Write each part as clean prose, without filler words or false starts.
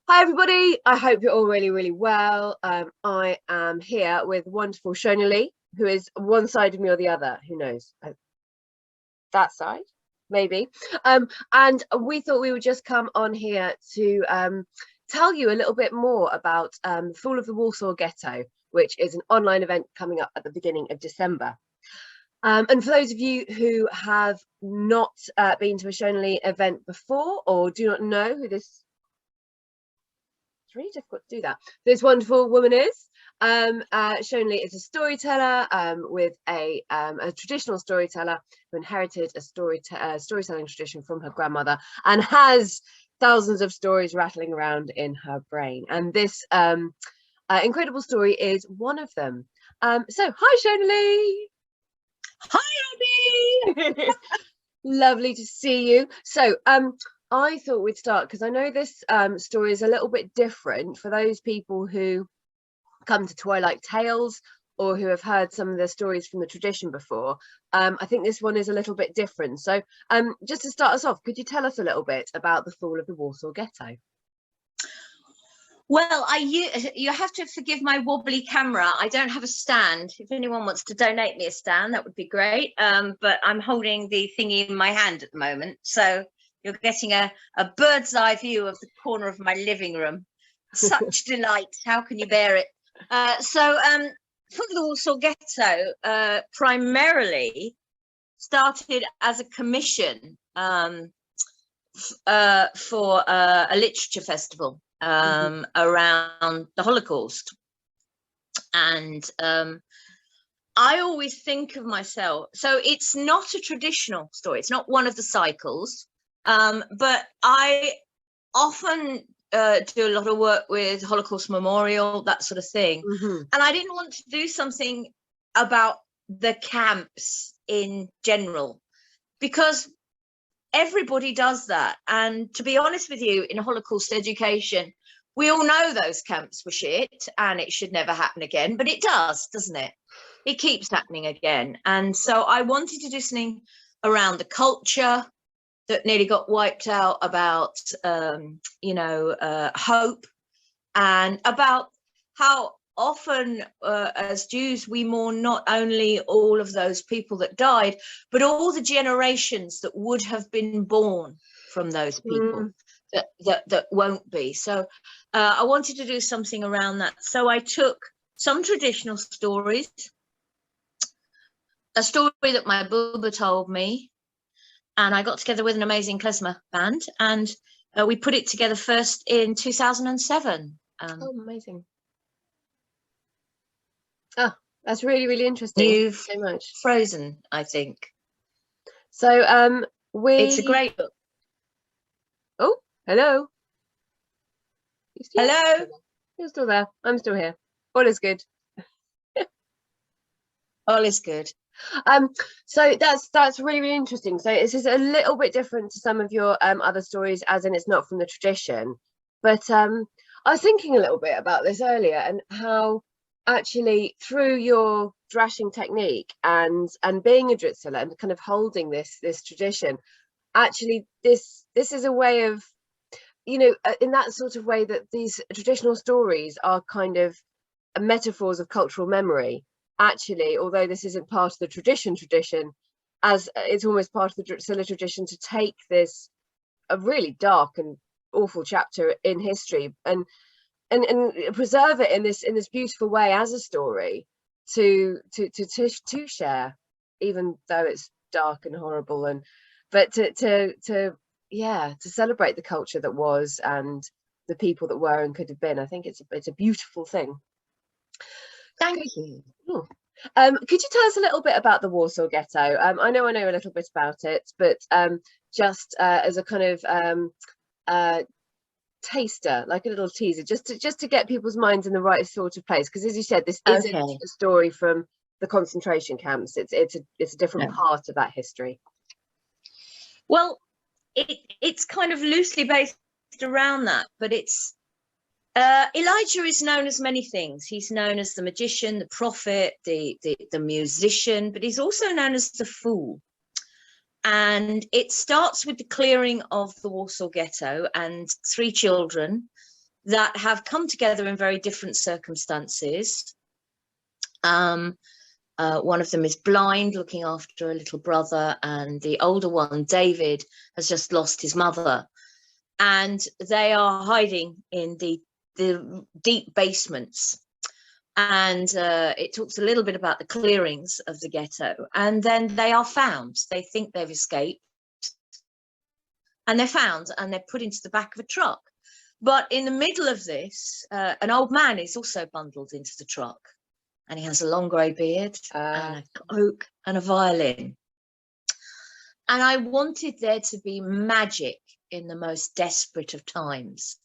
Hi everybody, I hope you're all really well. I am here with wonderful Shonali, who is one side of me or the other, who knows? That side, maybe. And we thought we would just come on here to tell you a little bit more about Fall of the Warsaw Ghetto, which is an online event coming up at the beginning of December. And for those of you who have not been to a Shonali event before or do not know who this, it's really difficult to do that, this wonderful woman is, Shonali is a storyteller with a traditional storyteller who inherited a storytelling tradition from her grandmother and has thousands of stories rattling around in her brain, and this incredible story is one of them. So hi Shonali. Hi Abby. Lovely to see you. So I thought we'd start because I know this story is a little bit different for those people who come to Twilight Tales or who have heard some of the stories from the tradition before. I think this one is a little bit different. So just to start us off, could you tell us a little bit about the fall of the Warsaw Ghetto? Well, you have to forgive my wobbly camera. I don't have a stand. If anyone wants to donate me a stand, that would be great. But I'm holding the thingy in my hand at the moment. So you're getting a bird's eye view of the corner of my living room. Such delight. How can you bear it? Fall of the Warsaw Ghetto primarily started as a commission for a literature festival around the Holocaust. And I always think of myself, so it's not a traditional story, it's not one of the cycles, but I often do a lot of work with Holocaust Memorial, that sort of thing. And I didn't want to do something about the camps in general, because everybody does that. And to be honest with you, in Holocaust education, we all know those camps were shit and it should never happen again, but it does, doesn't it? It keeps happening again. And so I wanted to do something around the culture that nearly got wiped out, about hope, and about how often as Jews we mourn not only all of those people that died, but all the generations that would have been born from those people that won't be. So I wanted to do something around that. So I took some traditional stories, a story that my Bubba told me, and I got together with an amazing klezmer band, and we put it together first in 2007. Oh, amazing. Oh, that's really interesting. You've so much frozen, I think. So it's a great book. Oh, hello. Hello. You're still there. I'm still here. All is good. All is good. So that's really interesting. So this is a little bit different to some of your other stories, as in it's not from the tradition. But I was thinking a little bit about this earlier, and how actually through your drashing technique and being a Dritsila and kind of holding this tradition, actually this is a way of, in that sort of way that these traditional stories are kind of metaphors of cultural memory. Actually, although this isn't part of the tradition, as it's almost part of the Dritsila tradition to take this a really dark and awful chapter in history and preserve it in this beautiful way as a story to share, even though it's dark and horrible, but to celebrate the culture that was and the people that were and could have been. I think it's a beautiful thing. Thank you. Could you tell us a little bit about the Warsaw Ghetto? I know a little bit about it, but just as a kind of taster, like a little teaser, just to get people's minds in the right sort of place, because as you said, this isn't a story from the concentration camps. It's a different part of that history. Well, it's kind of loosely based around that, but it's Elijah is known as many things. He's known as the magician, the prophet, the musician, but he's also known as the fool. And it starts with the clearing of the Warsaw Ghetto and 3 children that have come together in very different circumstances. One of them is blind, looking after a little brother, and the older one, David, has just lost his mother. And they are hiding in the deep basements. And it talks a little bit about the clearings of the ghetto. And then they are found. They think they've escaped. And they're found and they're put into the back of a truck. But in the middle of this, an old man is also bundled into the truck. And he has a long grey beard and a cloak and a violin. And I wanted there to be magic in the most desperate of times.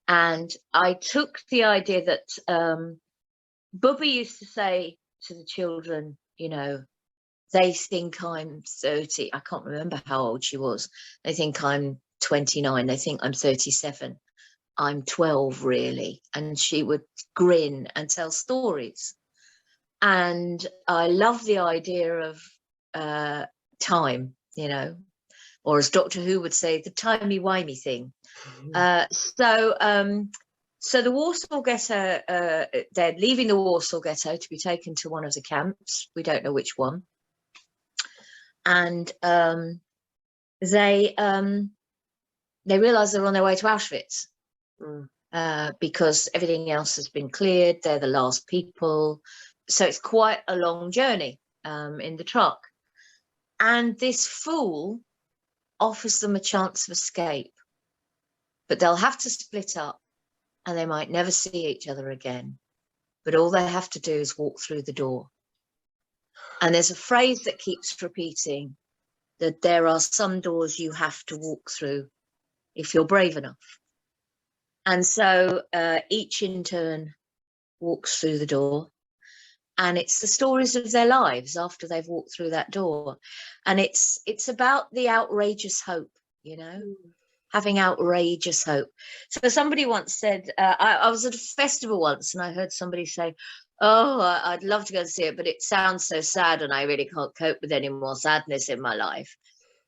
And I took the idea that Bubby used to say to the children, you know, they think I'm 30. I can't remember how old she was. They think I'm 29. They think I'm 37. I'm 12, really. And she would grin and tell stories. And I love the idea of time, you know, or as Doctor Who would say, the timey-wimey thing. So the Warsaw Ghetto, they're leaving the Warsaw Ghetto to be taken to one of the camps. We don't know which one. And they realise they're on their way to Auschwitz because everything else has been cleared. They're the last people. So it's quite a long journey in the truck. And this fool offers them a chance of escape, but they'll have to split up and they might never see each other again. But all they have to do is walk through the door. And there's a phrase that keeps repeating, that there are some doors you have to walk through if you're brave enough. And so each in turn walks through the door. And it's the stories of their lives after they've walked through that door. And it's about the outrageous hope, you know, having outrageous hope. So somebody once said, I was at a festival once and I heard somebody say, oh, I'd love to go and see it, but it sounds so sad and I really can't cope with any more sadness in my life.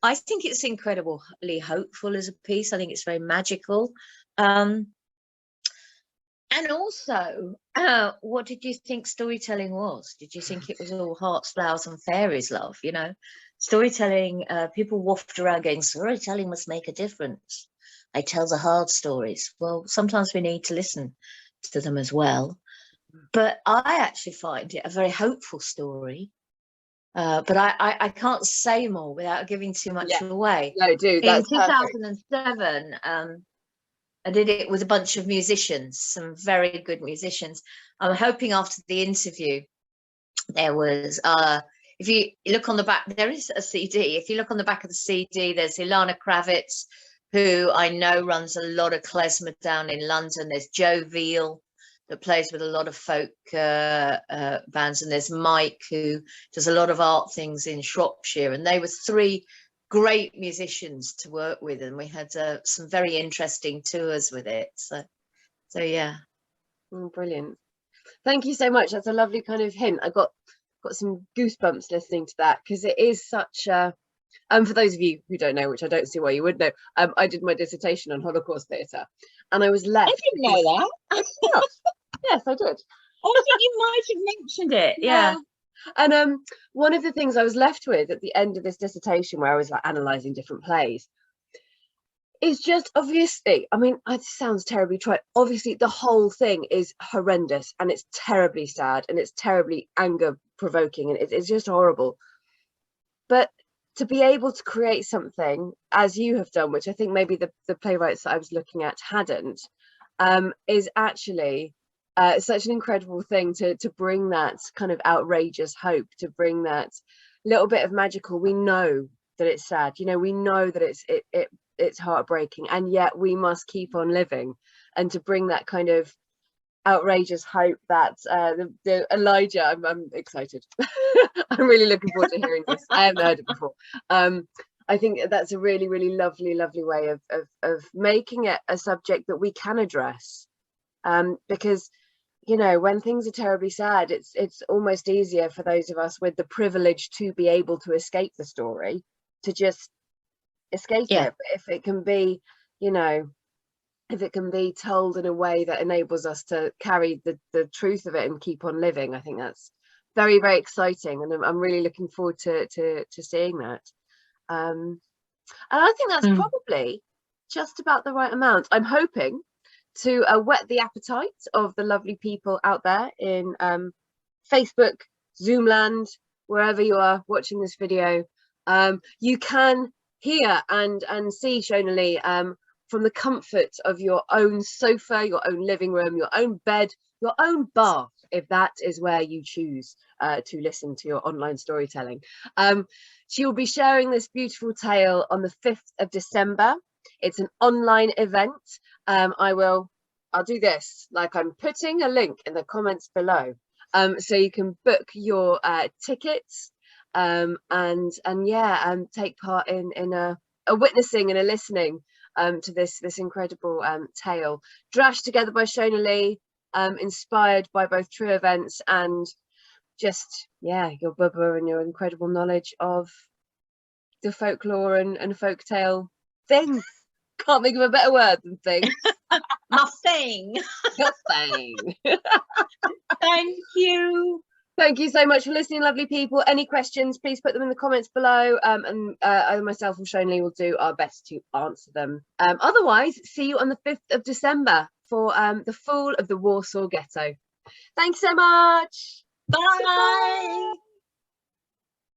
I think it's incredibly hopeful as a piece. I think it's very magical. And also, what did you think storytelling was? Did you think it was all hearts, flowers and fairies, love? You know, storytelling, people waft around going, storytelling must make a difference. I tell the hard stories. Well, sometimes we need to listen to them as well. But I actually find it a very hopeful story. But I can't say more without giving too much away. No, do. That's in 2007, I did it with a bunch of musicians, some very good musicians. I'm hoping after the interview, there was, if you look on the back, there is a CD. If you look on the back of the CD, there's Ilana Kravitz, who I know runs a lot of klezmer down in London. There's Joe Veal, that plays with a lot of folk bands. And there's Mike, who does a lot of art things in Shropshire. And they were three great musicians to work with, and we had some very interesting tours with it. So yeah. Brilliant. Thank you so much. That's a lovely kind of hint. I got some goosebumps listening to that, because it is such a for those of you who don't know, which I don't see why you would know, I did my dissertation on Holocaust theatre, and I was left. I didn't know that. Yes, I did. Oh, I think you might have mentioned it. Yeah. And one of the things I was left with at the end of this dissertation, where I was like analysing different plays, is just obviously, I mean, it sounds terribly trite. Obviously, the whole thing is horrendous and it's terribly sad and it's terribly anger provoking and it's just horrible. But to be able to create something as you have done, which I think maybe the playwrights that I was looking at hadn't, is actually such an incredible thing to bring that kind of outrageous hope, to bring that little bit of magical. We know that it's sad, you know, we know that it's heartbreaking, and yet we must keep on living. And to bring that kind of outrageous hope, that the Elijah, I'm excited. I'm really looking forward to hearing this. I haven't heard it before. I think that's a really, really lovely way of making it a subject that we can address, because, you know, when things are terribly sad, it's almost easier for those of us with the privilege to be able to escape the story to just escape it. But if it can be, you know, if it can be told in a way that enables us to carry the truth of it and keep on living, I think that's very, very exciting, and I'm really looking forward to seeing that. And I think that's probably just about the right amount. I'm hoping to whet the appetite of the lovely people out there in Facebook, Zoomland, wherever you are watching this video. You can hear and see Shona Lee from the comfort of your own sofa, your own living room, your own bed, your own bath, if that is where you choose to listen to your online storytelling. She will be sharing this beautiful tale on the 5th of December. It's an online event. I'll do this, like I'm putting a link in the comments below, so you can book your tickets and yeah, take part in a witnessing and a listening to this incredible tale, drashed together by Shona Lee, inspired by both true events and just, yeah, your bubba and your incredible knowledge of the folklore and folktale thing. Can't think of a better word than thing. My thing. Your thing. Thank you. Thank you so much for listening, lovely people. Any questions, please put them in the comments below, and either myself or Shona Lee will do our best to answer them. Otherwise, see you on the 5th of December for the Fall of the Warsaw Ghetto. Thanks so much. Bye.